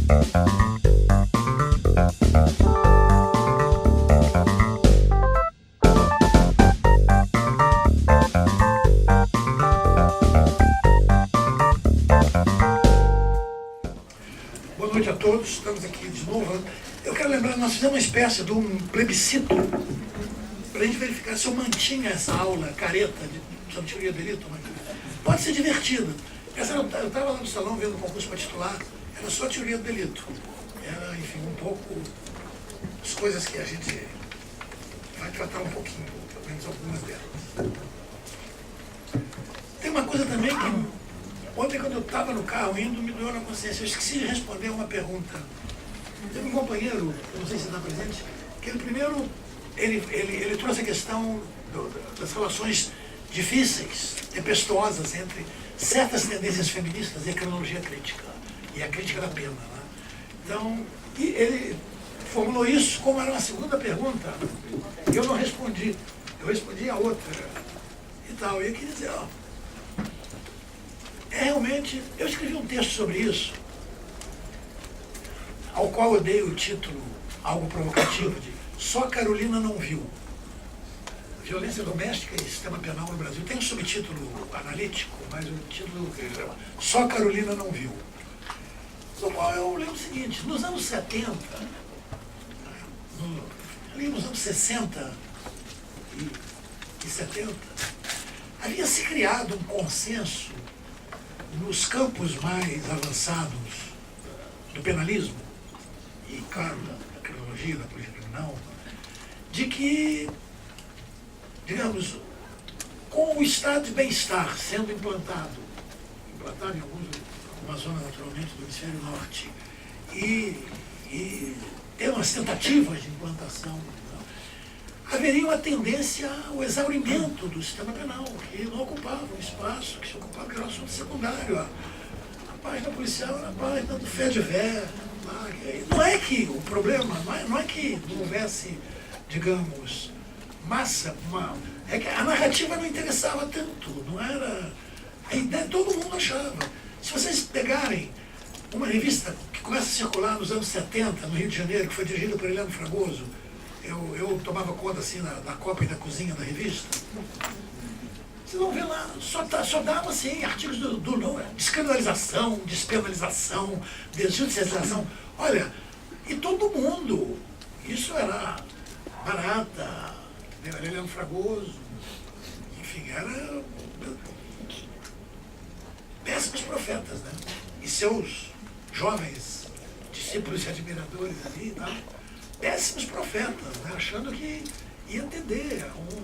Boa noite a todos, estamos aqui de novo. Eu quero lembrar, nós fizemos uma espécie de um plebiscito para a gente verificar se eu mantinha essa aula careta sobre teoria do delito. Pode ser divertida. Eu estava lá no salão vendo o concurso para titular, era só teoria do delito. Era, enfim, um pouco as coisas que a gente vai tratar um pouquinho, pelo menos algumas delas. Tem uma coisa também que ontem, quando eu estava no carro indo, me doeu na consciência. Eu esqueci de responder uma pergunta. Tem um companheiro, eu não sei se está presente, que ele primeiro ele trouxe a questão das relações difíceis, tempestuosas entre certas tendências feministas e a criminologia crítica, e a crítica da pena. Né? Então, e ele formulou isso como era uma segunda pergunta, e eu não respondi. Eu respondi a outra e tal. E eu queria dizer, ó, realmente, eu escrevi um texto sobre isso, ao qual eu dei o título, algo provocativo, de Só Carolina Não Viu. Violência Doméstica e Sistema Penal no Brasil. Tem um subtítulo analítico, mas o título Só Carolina Não Viu. No qual eu lembro o seguinte, nos anos 70, ali nos anos 60 e 70, havia se criado um consenso nos campos mais avançados do penalismo, e claro, da criminologia, da política criminal, de que, digamos, com o estado de bem-estar sendo implantado em alguma zona naturalmente do hemisfério norte, e ter umas tentativas de implantação, haveria uma tendência ao exaurimento do sistema penal, que não ocupava um espaço, que se ocupava, que era um assunto secundário. A página policial era a página do FEDVER. Não é que o problema, não é que não houvesse, digamos, massa, é que a narrativa não interessava tanto, não era. A ideia todo mundo achava. Se vocês pegarem uma revista que começa a circular nos anos 70, no Rio de Janeiro, que foi dirigida por Heleno Fragoso, eu tomava conta assim da copa e da cozinha da revista. Vocês vão ver lá, só dava assim, artigos do descriminalização, despenalização, desjudicialização. Olha, e todo mundo, isso era Barata, Heleno Fragoso, enfim, era péssimos profetas, né? E seus jovens discípulos e admiradores ali e tal. Péssimos profetas, né? Achando que ia tender a um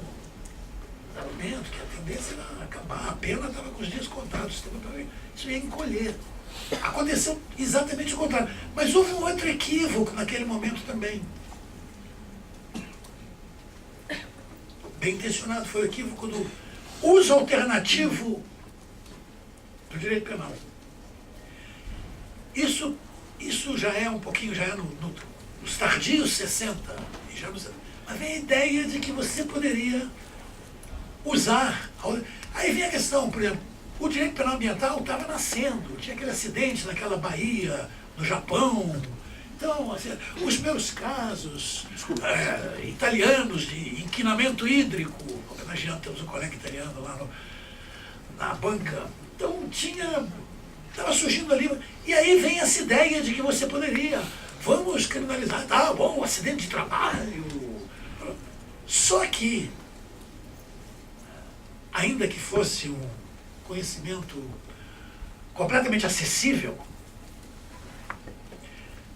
argumento, que a tendência era acabar, a pena estava com os dias contados, isso ia encolher. Aconteceu exatamente o contrário. Mas houve um outro equívoco naquele momento também. Bem intencionado, foi o equívoco do uso alternativo do direito penal. Isso já é um pouquinho, já é nos tardios 60, mas vem a ideia de que você poderia usar. Aí vem a questão, por exemplo, o direito penal ambiental estava nascendo, tinha aquele acidente naquela baía, no Japão. Então, assim, os meus casos italianos de inquinamento hídrico, homenageando, temos um colega italiano lá na banca, então estava surgindo ali, e aí vem essa ideia de que você poderia, vamos criminalizar, tá bom, acidente de trabalho. Só que, ainda que fosse um conhecimento completamente acessível,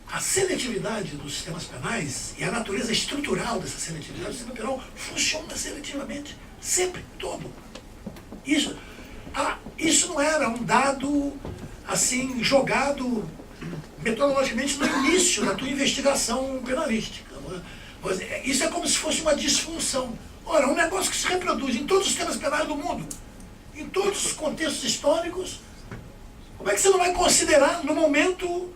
a seletividade dos sistemas penais e a natureza estrutural dessa seletividade do sistema penal funciona seletivamente, sempre, todo. Isso não era um dado assim jogado metodologicamente no início da tua investigação penalística. Isso é como se fosse uma disfunção. Ora, um negócio que se reproduz em todos os sistemas penais do mundo, em todos os contextos históricos, como é que você não vai considerar no momento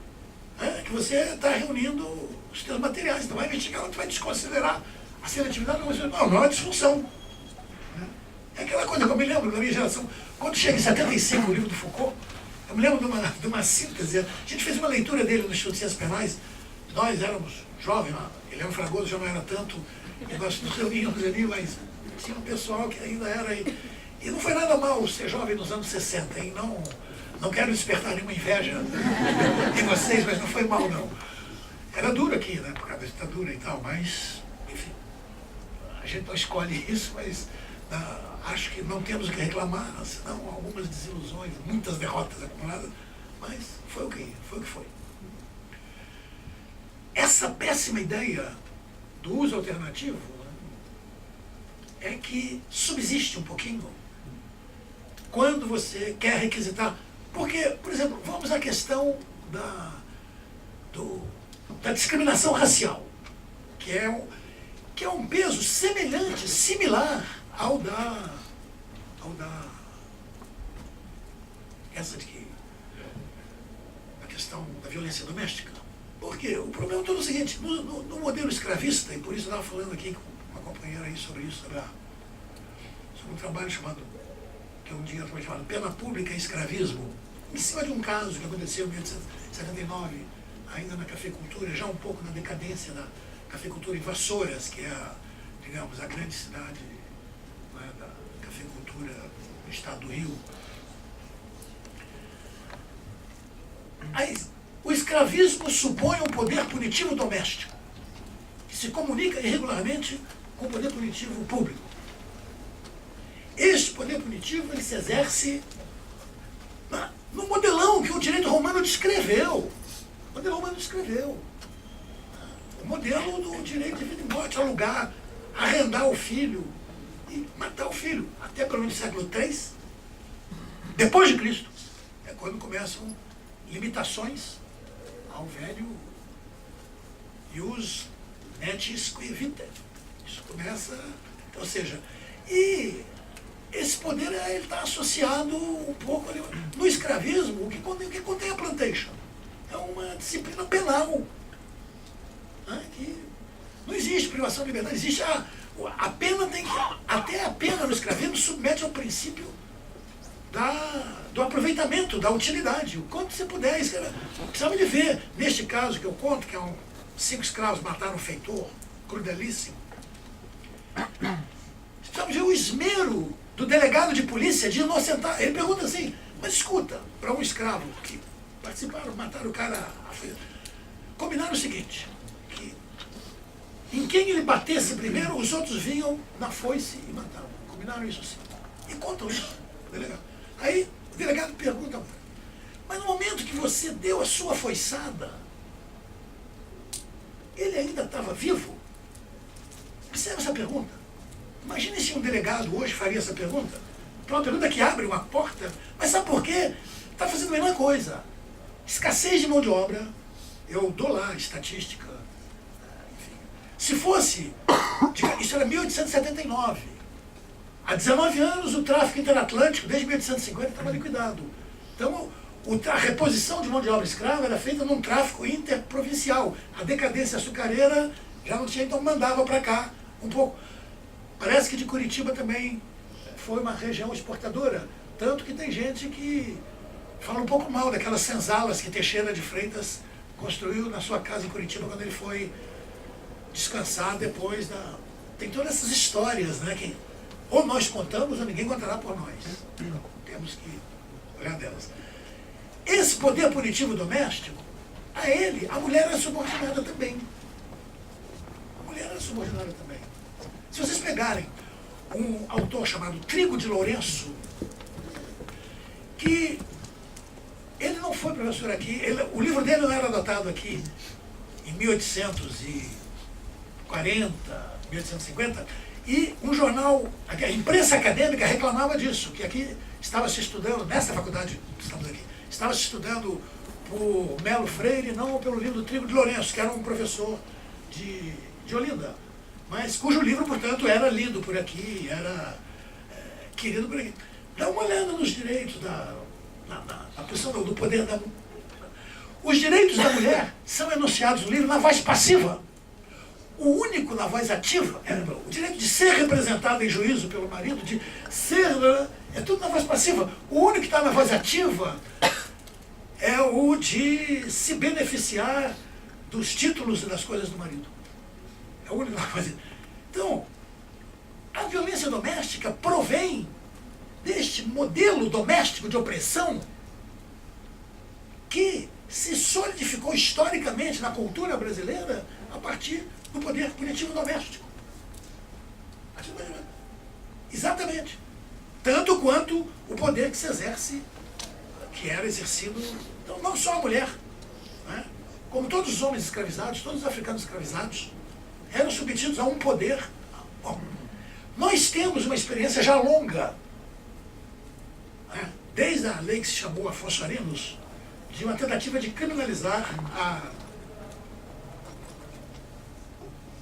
que você está reunindo os teus materiais? Então vai investigar, você vai desconsiderar a seletividade. Não, não é uma disfunção. É aquela coisa que eu me lembro da minha geração, quando chega em 75 o livro do Foucault, Eu me lembro de uma síntese. A gente fez uma leitura dele no Instituto de Ciências Penais. Nós éramos jovens, ele era um Fragoso, já não era tanto, e nós nos reuníamos ali, mas tinha um pessoal que ainda era. E não foi nada mal ser jovem nos anos 60, hein? Não quero despertar nenhuma inveja em vocês, mas não foi mal, não. Era duro aqui, né, por causa da ditadura e tal, mas, enfim, a gente não escolhe isso, mas acho que não temos o que reclamar, senão algumas desilusões, muitas derrotas acumuladas, mas foi o que foi. Essa péssima ideia do uso alternativo, né, é que subsiste um pouquinho quando você quer requisitar. Porque, por exemplo, vamos à questão da discriminação racial, que é um peso semelhante, similar ao da a questão da violência doméstica. Porque o problema é todo o seguinte, no modelo escravista, e por isso eu estava falando aqui com uma companheira aí sobre isso, sobre um trabalho que um dia foi chamado Pena Pública e Escravismo, em cima de um caso que aconteceu em 1879, ainda na cafeicultura, já um pouco na decadência da cafeicultura em Vassouras, que é, digamos, a grande cidade, né, da cafeicultura do estado do Rio. Aí, o escravismo supõe um poder punitivo doméstico, que se comunica irregularmente com o poder punitivo público. Este poder punitivo ele se exerce no modelão que o direito romano descreveu. O modelo romano descreveu. O modelo do direito de vida e morte, alugar, arrendar o filho e matar o filho. Até pelo menos século III, depois de Cristo, é quando começam limitações ao velho ius netis qui vitae. Isso começa, ou seja, e esse poder está associado um pouco ali, no escravismo, o que contém a plantation. É uma disciplina penal. Né, que não existe privação de liberdade, existe a pena tem que. Até a pena no escravismo submete ao princípio do aproveitamento, da utilidade. O quanto você puder escrever. Precisava de ver, neste caso que eu conto, que 5 escravos mataram um feitor, crudelíssimo. Precisava ver o esmero do delegado de polícia de inocentar. Ele pergunta assim, mas escuta, para um escravo que participaram, mataram o cara, combinaram o seguinte, que em quem ele batesse primeiro, os outros vinham na foice e matavam. Combinaram isso assim. E contam isso, o delegado. Aí o delegado pergunta, mas no momento que você deu a sua foiçada, ele ainda estava vivo? Observe essa pergunta. Imagine se um delegado hoje faria essa pergunta. Uma pergunta que abre uma porta, mas sabe por quê? Está fazendo a mesma coisa. Escassez de mão de obra, eu dou lá estatística, enfim. Se fosse, isso era 1879, há 19 anos o tráfico interatlântico, desde 1850, estava liquidado. Então, a reposição de mão de obra escrava era feita num tráfico interprovincial. A decadência açucareira já não tinha, então mandava para cá um pouco. Parece que de Curitiba também foi uma região exportadora, tanto que tem gente que fala um pouco mal daquelas senzalas que Teixeira de Freitas construiu na sua casa em Curitiba quando ele foi descansar depois da... Tem todas essas histórias, né, que ou nós contamos ou ninguém contará por nós. Então, temos que olhar delas. Esse poder punitivo doméstico, a ele, a mulher é subordinada também. A mulher é subordinada também. Se vocês pegarem um autor chamado Trigo de Lourenço, que ele não foi professor aqui, o livro dele não era adotado aqui em 1840, 1850, e um jornal, a imprensa acadêmica reclamava disso, que aqui estava se estudando, nessa faculdade que estamos aqui, estava se estudando por Melo Freire, não pelo livro do Trigo de Lourenço, que era um professor de Olinda, mas cujo livro, portanto, era lido por aqui, era querido por aqui. Dá uma olhada nos direitos, na questão do poder da mulher. Os direitos da mulher são enunciados no livro na voz passiva. O único na voz ativa é o direito de ser representado em juízo pelo marido, de ser... É tudo na voz passiva. O único que está na voz ativa é o de se beneficiar dos títulos e das coisas do marido. É a única coisa. Então, a violência doméstica provém deste modelo doméstico de opressão que se solidificou historicamente na cultura brasileira a partir do poder punitivo doméstico. Exatamente. Tanto quanto o poder que se exerce, que era exercido, então, não só a mulher, né? Como todos os homens escravizados, todos os africanos escravizados, eram submetidos a um poder. Bom, nós temos uma experiência já longa, né? Desde a lei que se chamou Afonso Arinos, de uma tentativa de criminalizar a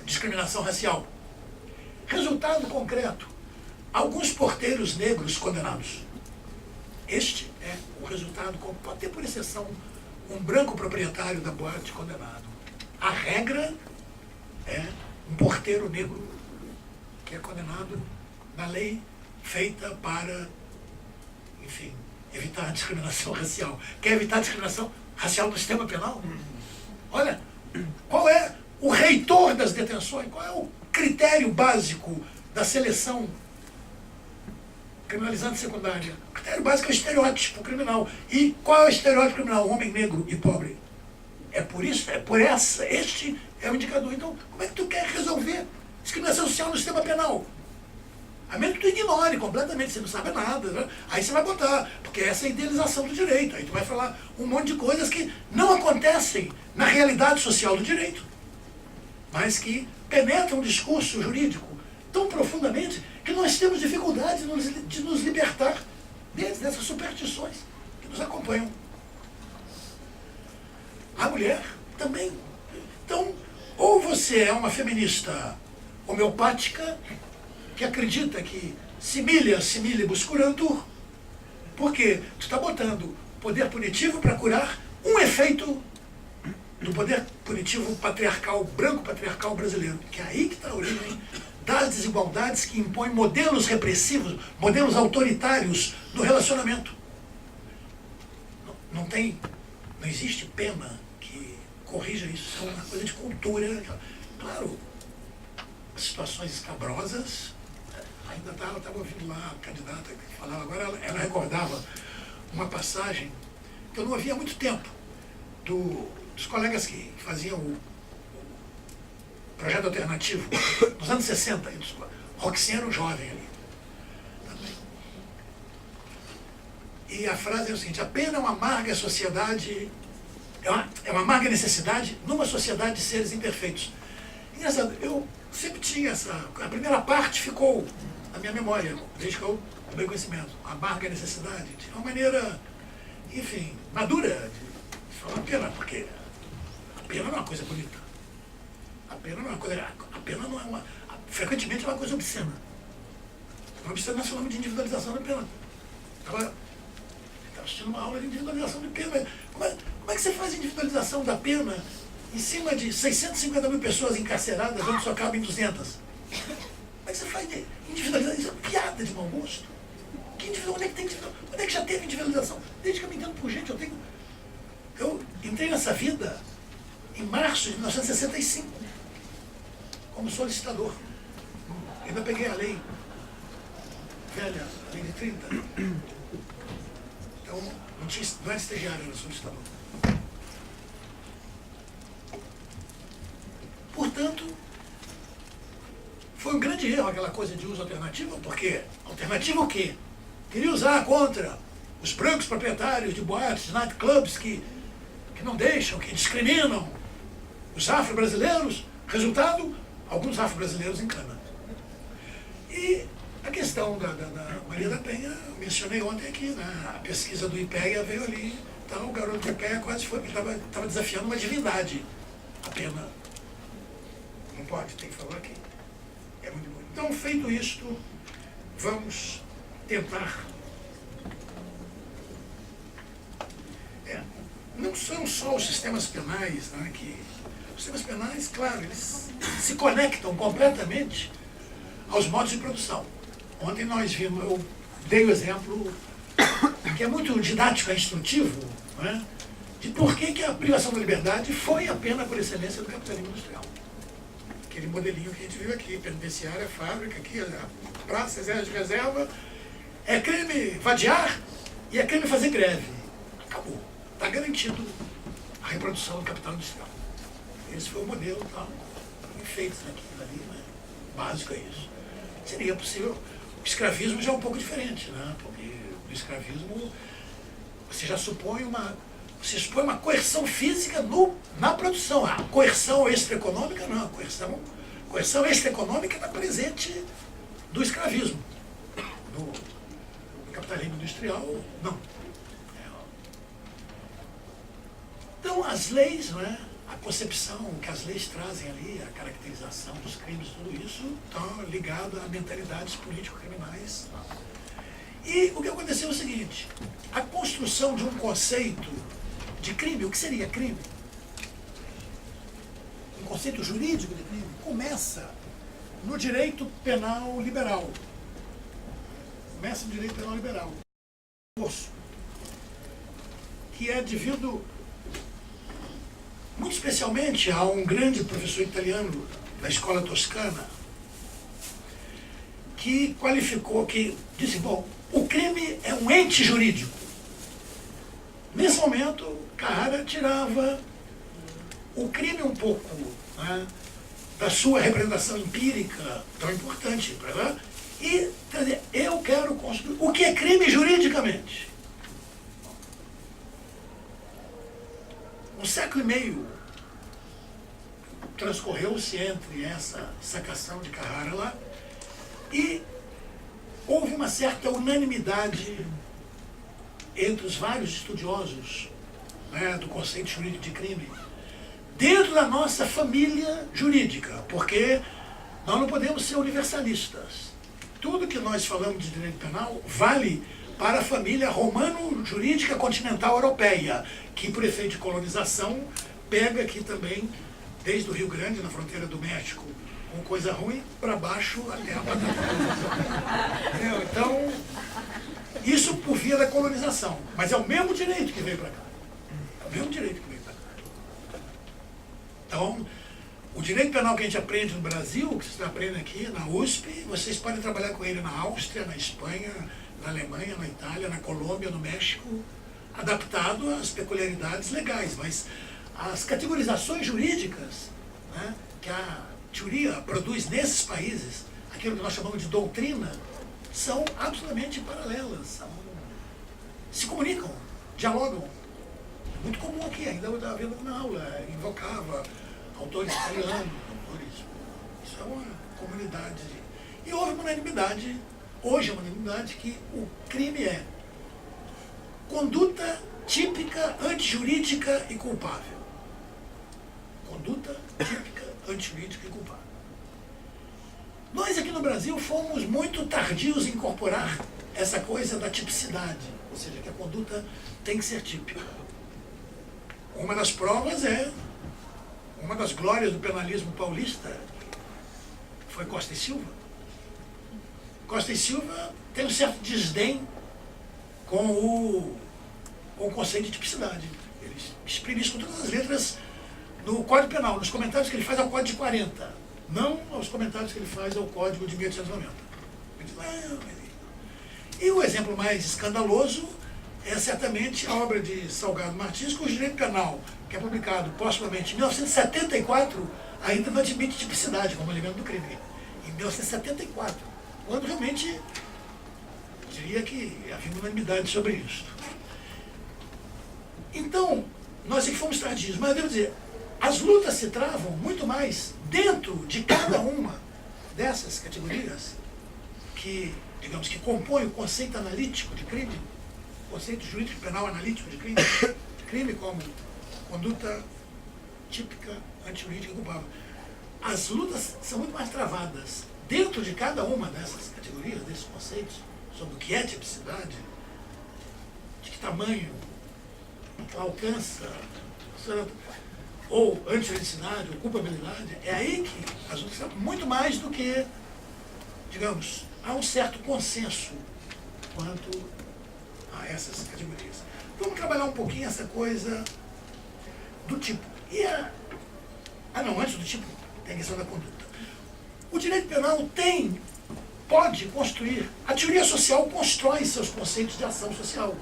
discriminação racial. Resultado concreto, alguns porteiros negros condenados. Este é o resultado, pode ter por exceção um branco proprietário da boate condenado. A regra é um porteiro negro que é condenado na lei feita para, enfim, evitar a discriminação racial. Quer evitar a discriminação racial no sistema penal? Olha, qual é o reitor das detenções? Qual é o critério básico da seleção criminalizante secundária? O critério básico é o estereótipo criminal. E qual é o estereótipo criminal? Homem negro e pobre. É por isso, este é o indicador. Então, como é que tu quer resolver discriminação social no sistema penal? A menos que tu ignore completamente, você não sabe nada, né? Aí você vai botar, porque essa é a idealização do direito. Aí tu vai falar um monte de coisas que não acontecem na realidade social do direito, mas que penetram o discurso jurídico tão profundamente que nós temos dificuldade de nos libertar dessas superstições que nos acompanham. A mulher também. Então, ou você é uma feminista homeopática, que acredita que similibus curantur, porque tu está botando poder punitivo para curar um efeito do poder punitivo patriarcal, branco patriarcal brasileiro, que é aí que está a origem das desigualdades que impõem modelos repressivos, modelos autoritários do relacionamento. Não existe pena que corrija isso, é uma coisa de cultura. Claro, situações escabrosas. Ainda estava ouvindo lá a candidata que falava, agora ela recordava uma passagem que eu não ouvia há muito tempo, dos colegas que faziam o projeto alternativo, nos anos 60, Roxinha era um jovem ali. Também. E a frase é o seguinte: a pena é uma amarga sociedade, é uma amarga necessidade numa sociedade de seres imperfeitos. Engraçado, eu sempre tinha a primeira parte ficou na minha memória, desde que eu tomei conhecimento. A amarga necessidade, de uma maneira, enfim, madura de falar pena, porque a pena não é uma coisa bonita. A pena não é uma coisa. A pena não é uma. Frequentemente é uma coisa obscena. Uma obscena nós falamos de individualização da pena. Estava assistindo uma aula de individualização de pena. Como é que você faz individualização da pena em cima de 650 mil pessoas encarceradas, onde só cabem 200? Como é que você faz individualização? Isso é piada de mau gosto. Onde é que tem individualização? Onde é que já teve individualização? Desde que eu me entendo por gente, eu entrei nessa vida em março de 1965, como solicitador. Ainda peguei a lei velha, a lei de 30. Então, não era estagiário, era solicitador. Portanto, foi um grande erro aquela coisa de uso alternativo, porque alternativa o quê? Queria usar contra os brancos proprietários de boates, de nightclubs que não deixam, que discriminam os afro-brasileiros. Resultado, alguns afro-brasileiros em cana. E a questão da Maria da Penha, eu mencionei ontem aqui, né? A pesquisa do IPEA veio ali, então o garoto do IPEA quase foi, ele estava desafiando uma divindade. A pena não pode, tem que falar aqui. É muito bom. Então, feito isto, vamos tentar. Não são só os sistemas penais, né, que os sistemas penais, claro, eles se conectam completamente aos modos de produção. Ontem nós vimos, eu dei o exemplo que é muito didático, é instrutivo, né, de por que a privação da liberdade foi a pena por excelência do capitalismo industrial. Aquele modelinho que a gente viu aqui, penitenciária, fábrica, aqui, a praça, de reserva, é crime vadiar e é crime fazer greve. Acabou. Está garantido a reprodução do capital industrial. Esse foi o modelo tal, feito naquilo ali, né? Básico é isso. Seria possível. O escravismo já é um pouco diferente, né? Porque no escravismo você já supõe você supõe uma coerção física na produção. A coerção extraeconômica não. A coerção extraeconômica está presente do escravismo. No capitalismo industrial, não. Então, as leis, né, a concepção que as leis trazem ali, a caracterização dos crimes, tudo isso está ligado a mentalidades político-criminais. E o que aconteceu é o seguinte: a construção de um conceito de crime, o que seria crime? Um conceito jurídico de crime começa no direito penal liberal. Começa no direito penal liberal. Que é devido, muito especialmente, a um grande professor italiano da escola toscana, que qualificou, que disse, bom, o crime é um ente jurídico. Nesse momento, Carrara tirava o crime um pouco, né, da sua representação empírica, tão importante, né, e dizer, eu quero construir o que é crime juridicamente. Um século e meio transcorreu-se entre essa sacação de Carrara lá e houve uma certa unanimidade entre os vários estudiosos, né, do conceito jurídico de crime, dentro da nossa família jurídica, porque nós não podemos ser universalistas. Tudo que nós falamos de direito penal vale para a família romano-jurídica continental europeia, que, por efeito de colonização, pega aqui também, desde o Rio Grande, na fronteira do México, com coisa ruim, para baixo até a Patagônia. Então, isso por via da colonização. Mas é o mesmo direito que veio para cá. É o mesmo direito que veio para cá. Então, o direito penal que a gente aprende no Brasil, que vocês aprendem aqui na USP, vocês podem trabalhar com ele na Áustria, na Espanha, na Alemanha, na Itália, na Colômbia, no México, adaptado às peculiaridades legais. Mas as categorizações jurídicas, né, que a teoria produz nesses países, aquilo que nós chamamos de doutrina, são absolutamente paralelas, se comunicam, dialogam. É muito comum aqui, ainda eu estava vendo na aula, invocava autores italianos, isso é uma comunidade. E houve uma unanimidade, hoje é uma unanimidade, que o crime é conduta típica, antijurídica e culpável. Conduta típica, antijurídica e culpável. Nós aqui no Brasil fomos muito tardios em incorporar essa coisa da tipicidade, ou seja, que a conduta tem que ser típica. Uma das provas uma das glórias do penalismo paulista foi Costa e Silva. Costa e Silva tem um certo desdém com o conceito de tipicidade. Ele exprime isso com todas as letras no Código Penal, nos comentários que ele faz ao Código de 40, não aos comentários que ele faz ao Código de 1890. Ele diz, não. E o exemplo mais escandaloso é certamente a obra de Salgado Martins, cujo direito penal, que é publicado postumamente em 1974, ainda não admite tipicidade como elemento do crime. Em 1974, quando realmente diria que havia uma unanimidade sobre isso. Então, nós aqui fomos tardios, mas eu devo dizer, as lutas se travam muito mais dentro de cada uma dessas categorias que, digamos, que compõem o conceito analítico de crime, o conceito jurídico penal analítico de crime como conduta típica, antijurídica e culpável. As lutas são muito mais travadas dentro de cada uma dessas categorias, desses conceitos, sobre o que é tipicidade, de que tamanho alcança, ou antijuridicidade, ou culpabilidade. É aí que as lutas são muito mais do que, digamos, há um certo consenso quanto a essas categorias. Vamos trabalhar um pouquinho essa coisa do tipo. Não, antes do tipo, tem a questão da conduta. O direito penal pode construir, a teoria social constrói seus conceitos de ação social.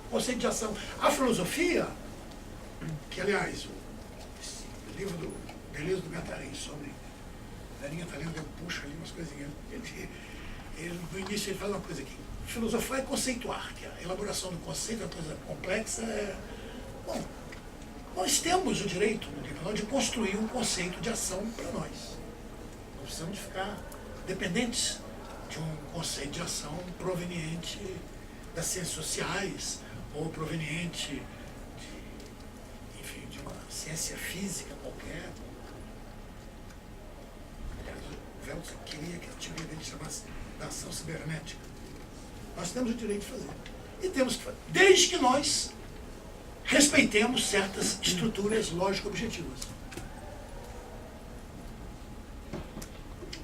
Conceito de ação. A filosofia, que aliás, o livro do Deleuze do Guattari sobre Darinha está lendo, eu puxo ali umas coisinhas. No início ele fala uma coisa aqui. Filosofar é conceituar, que a elaboração do conceito é uma coisa complexa. Bom, nós temos o direito de construir um conceito de ação para nós. Não precisamos ficar dependentes de um conceito de ação proveniente das ciências sociais ou proveniente de uma ciência física qualquer. O Veltz queria que a teoria dele chamasse da ação cibernética. Nós temos o direito de fazer. E temos que fazer, desde que nós respeitemos certas estruturas lógico-objetivas.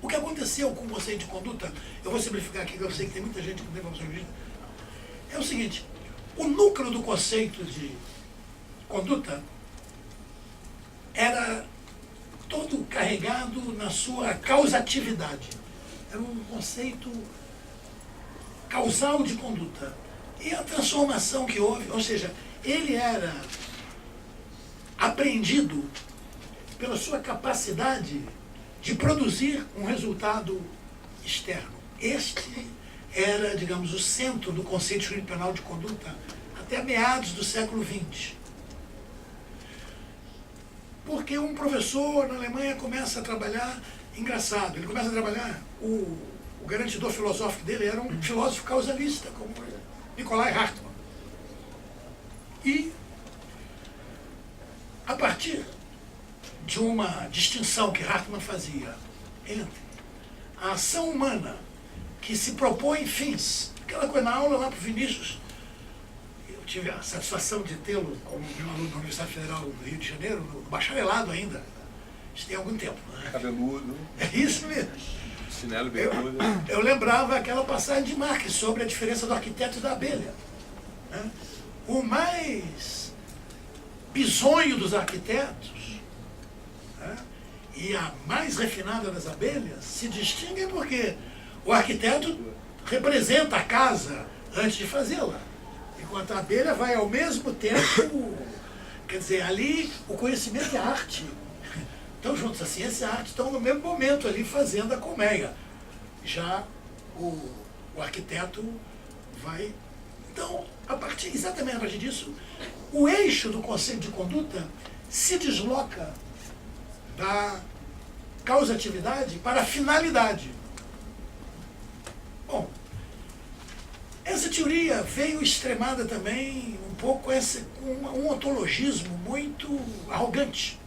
O que aconteceu com o conceito de conduta, eu vou simplificar aqui, que eu sei que tem muita gente que não tem informação jurídica, é o seguinte: o núcleo do conceito de conduta era todo carregado na sua causatividade. Era um conceito causal de conduta. E a transformação que houve, ou seja, ele era apreendido pela sua capacidade de produzir um resultado externo. Este era, digamos, o centro do conceito jurídico penal de conduta até meados do século XX. Porque um professor na Alemanha começa a trabalhar, engraçado, ele começa a trabalhar, o garantidor filosófico dele era um filósofo causalista, como Nicolai Hartmann. E, a partir de uma distinção que Hartmann fazia entre a ação humana que se propõe fins, aquela coisa na aula lá para o Vinícius, eu tive a satisfação de tê-lo como meu aluno da Universidade Federal do Rio de Janeiro, no bacharelado ainda, isso tem algum tempo, né? Cabeludo. É isso mesmo. Chinelo bermuda. Eu lembrava aquela passagem de Marx sobre a diferença do arquiteto e da abelha. Né? O mais bizonho dos arquitetos, né, e a mais refinada das abelhas se distinguem porque o arquiteto representa a casa antes de fazê-la, enquanto a abelha vai ao mesmo tempo, quer dizer, ali o conhecimento e a arte estão juntos, a ciência e a arte estão no mesmo momento ali fazendo a colmeia. Já o arquiteto vai... Então, exatamente a partir disso, o eixo do conceito de conduta se desloca da causatividade para a finalidade. Bom, essa teoria veio extremada também um pouco com um ontologismo muito arrogante,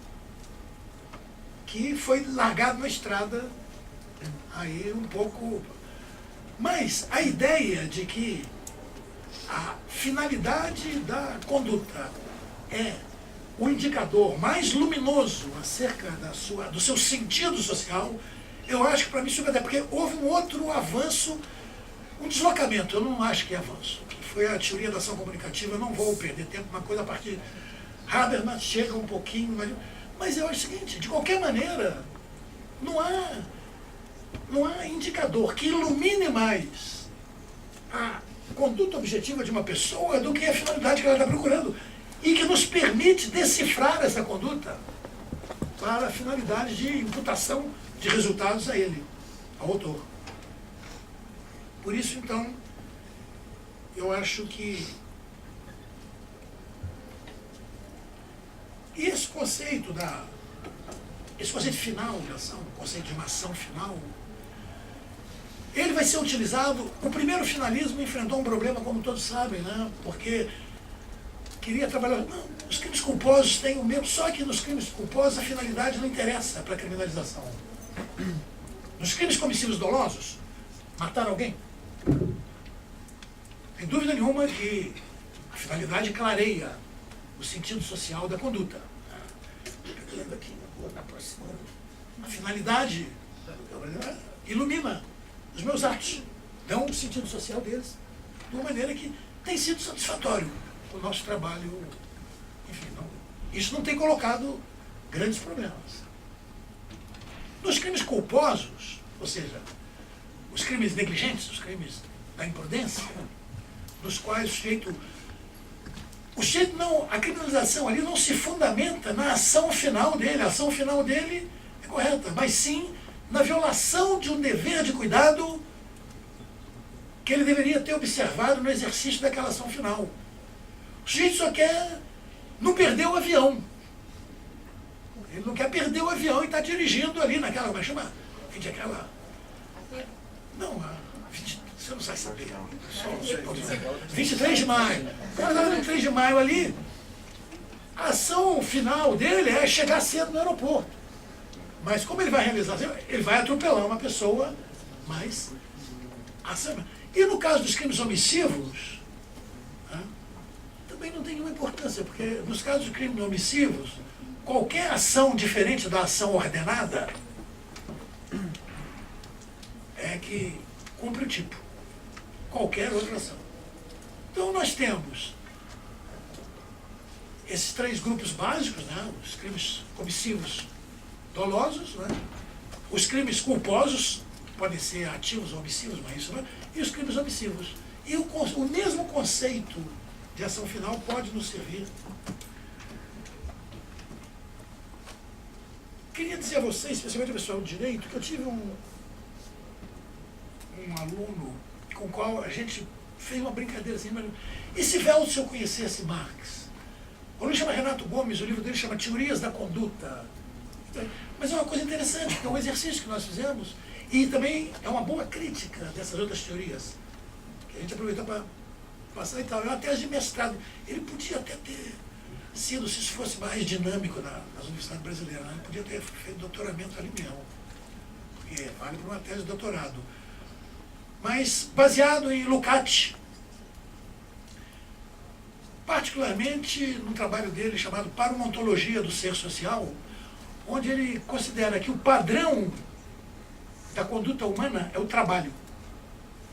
que foi largado na estrada aí um pouco. Mas a ideia de que a finalidade da conduta é o indicador mais luminoso acerca do seu sentido social, eu acho que para mim isso é porque houve um outro avanço, um deslocamento, eu não acho que é avanço, que foi a teoria da ação comunicativa. Eu não vou perder tempo, uma coisa a partir de Habermas chega um pouquinho, mas eu acho o seguinte: de qualquer maneira, não há indicador que ilumine mais a conduta objetiva de uma pessoa do que a finalidade que ela está procurando, e que nos permite decifrar essa conduta para a finalidade de imputação de resultados a ele, ao autor. Por isso, então, eu acho que esse conceito final de ação, o conceito de uma ação final, ele vai ser utilizado. O primeiro finalismo enfrentou um problema, como todos sabem, né? Porque queria trabalhar... Não, os crimes culposos têm o mesmo, só que nos crimes culposos a finalidade não interessa para a criminalização. Nos crimes comissivos dolosos, matar alguém, sem dúvida nenhuma que a finalidade clareia o sentido social da conduta. A finalidade ilumina os meus atos, dão o sentido social deles, de uma maneira que tem sido satisfatório o nosso trabalho enfim, isso não tem colocado grandes problemas. Nos crimes culposos, ou seja, os crimes negligentes, os crimes da imprudência, nos quais a criminalização ali não se fundamenta na ação final dele, a ação final dele é correta, mas sim na violação de um dever de cuidado que ele deveria ter observado no exercício daquela ação final. O sujeito só quer não perder o avião. Ele não quer perder o avião e está dirigindo ali naquela, como é que chama? Aquela... Não, você não vai saber. 23 de maio. O cara estava no 23 de maio ali, a ação final dele é chegar cedo no aeroporto. Mas como ele vai realizar? Ele vai atropelar uma pessoa, mas... E no caso dos crimes omissivos, também não tem nenhuma importância, porque nos casos de crimes omissivos, qualquer ação diferente da ação ordenada é que cumpre o tipo. Qualquer outra ação. Então nós temos esses três grupos básicos, né? Os crimes omissivos dolosos, né? Os crimes culposos, podem ser ativos ou omissivos, mas isso não é, e os crimes omissivos. E o mesmo conceito de ação final pode nos servir. Queria dizer a vocês, especialmente ao pessoal do direito, que eu tive um aluno com o qual a gente fez uma brincadeira assim, mas, e se Weltzel conhecesse Marx? O aluno chama Renato Gomes, o livro dele chama Teorias da Conduta. Mas é uma coisa interessante, porque é um exercício que nós fizemos, e também é uma boa crítica dessas outras teorias, que a gente aproveitou para passar e tal. É uma tese de mestrado. Ele podia até ter sido, se isso fosse mais dinâmico nas universidades brasileiras, né? Ele podia ter feito doutoramento ali mesmo, porque vale para uma tese de doutorado. Mas baseado em Lukács, particularmente no trabalho dele chamado Para uma Ontologia do Ser Social, onde ele considera que o padrão da conduta humana é o trabalho.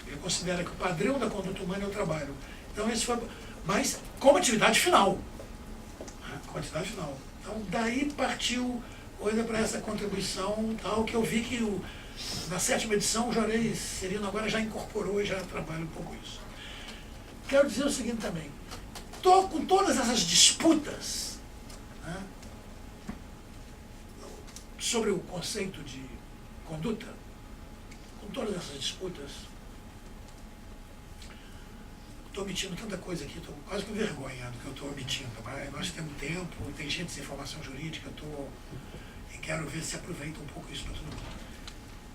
Ele considera que o padrão da conduta humana é o trabalho. Então esse foi, mas como atividade final. Como atividade final. Então daí partiu coisa para essa contribuição tal, que eu vi que na 7ª edição o Juarez Serino agora já incorporou e já trabalha um pouco isso. Quero dizer o seguinte também, com todas essas disputas, né, sobre o conceito de conduta, com todas essas disputas, estou omitindo tanta coisa aqui, estou quase com vergonha do que eu estou omitindo, mas nós temos tempo, tem gente sem formação jurídica, e quero ver se aproveita um pouco isso para todo mundo.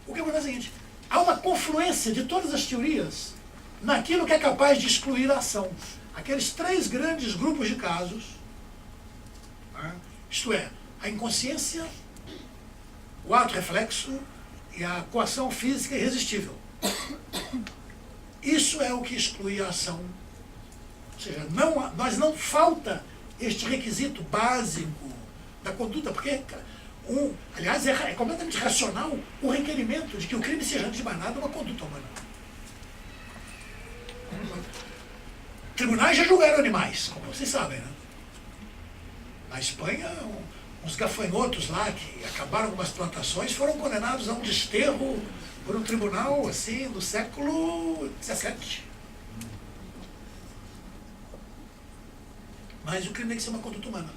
O que acontece é o seguinte, há uma confluência de todas as teorias naquilo que é capaz de excluir a ação. Aqueles 3 grandes grupos de casos, né, isto é, a inconsciência, o ato reflexo e a coação física irresistível. Isso é o que exclui a ação. Ou seja, nós não falta este requisito básico da conduta, porque, aliás, é completamente racional o requerimento de que o crime seja, antes de mais nada, uma conduta humana. Tribunais já julgaram animais, como vocês sabem, né? Na Espanha, uns gafanhotos lá que acabaram com as plantações foram condenados a um desterro por um tribunal, assim, do século XVII. Mas o crime tem que ser uma conduta humana.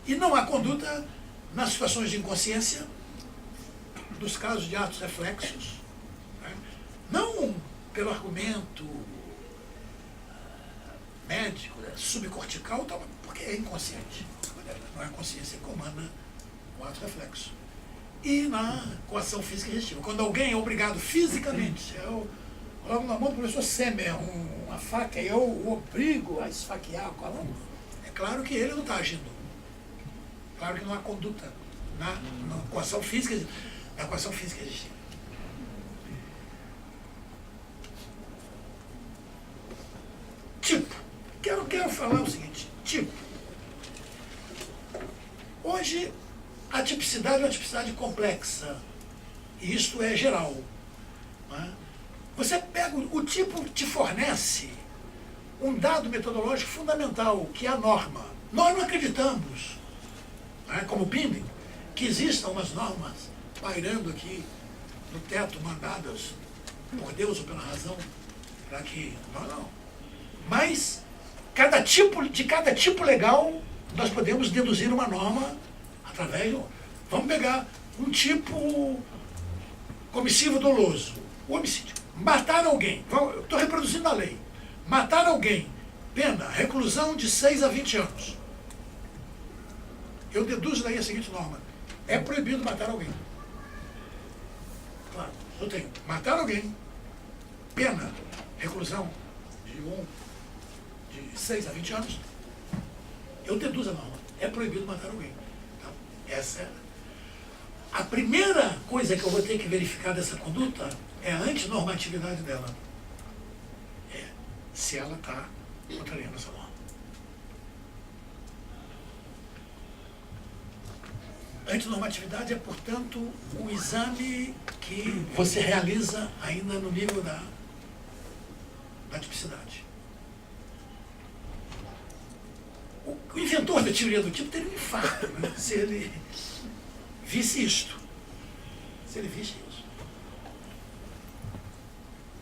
E não há conduta nas situações de inconsciência, nos casos de atos reflexos, né? Não pelo argumento médico, né, subcortical, tal, porque é inconsciente. Não é a consciência que comanda o ato reflexo. E na coação física irresistível. Quando alguém é obrigado fisicamente, eu coloco na mão do professor Semer uma faca e eu o obrigo a esfaquear com a mão, é claro que ele não está agindo. Claro que não há conduta na coação física irresistível. Tipo, quero falar o seguinte, tipo, hoje a tipicidade é uma tipicidade complexa, e isto é geral, né? Você pega, o tipo te fornece um dado metodológico fundamental, que é a norma. Nós não acreditamos, né, como Binding, que existam umas normas pairando aqui no teto, mandadas por Deus ou pela razão, para que... Não. Mas, de cada tipo legal, nós podemos deduzir uma norma através de... Vamos pegar um tipo comissivo doloso, o homicídio. Matar alguém, estou reproduzindo a lei. Matar alguém, pena, reclusão de 6 a 20 anos. Eu deduzo daí a seguinte norma: é proibido matar alguém. Claro, eu tenho matar alguém, pena, reclusão de 6 a 20 anos. Eu deduzo a norma: é proibido matar alguém. Então, essa é a primeira coisa que eu vou ter que verificar dessa conduta, é a antinormatividade dela. Se ela está contrariando essa norma. Antinormatividade é, portanto, o exame que você realiza ainda no nível da tipicidade. O inventor da teoria do tipo teria um infarto, né? Se ele visse isto. Se ele visse isso.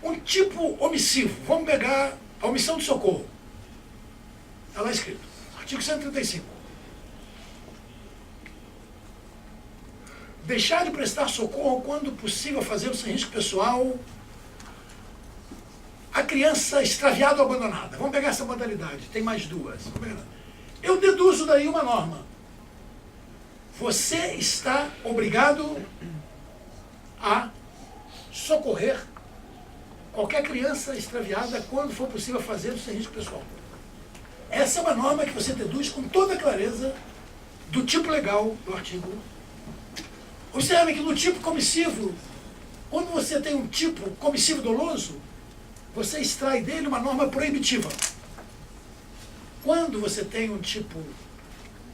Um tipo omissivo, vamos pegar a omissão de socorro. Está lá escrito, artigo 135. Deixar de prestar socorro quando possível fazê-lo sem risco pessoal a criança extraviada ou abandonada. Vamos pegar essa modalidade, tem mais duas. Eu deduzo daí uma norma. Você está obrigado a socorrer qualquer criança extraviada quando for possível fazê-lo sem risco pessoal. Essa é uma norma que você deduz com toda a clareza do tipo legal do artigo. Observe que no tipo comissivo, quando você tem um tipo comissivo doloso, você extrai dele uma norma proibitiva. Quando você tem um tipo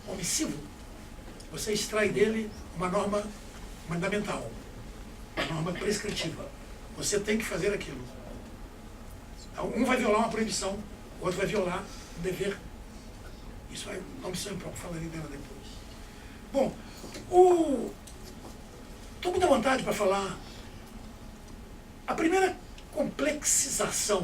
omissivo, você extrai dele uma norma mandamental, uma norma prescritiva. Você tem que fazer aquilo. Um vai violar uma proibição, o outro vai violar um dever. Isso vai, não omissão imprópria, falarei dela depois. Bom, estou com muita vontade para falar. A primeira complexização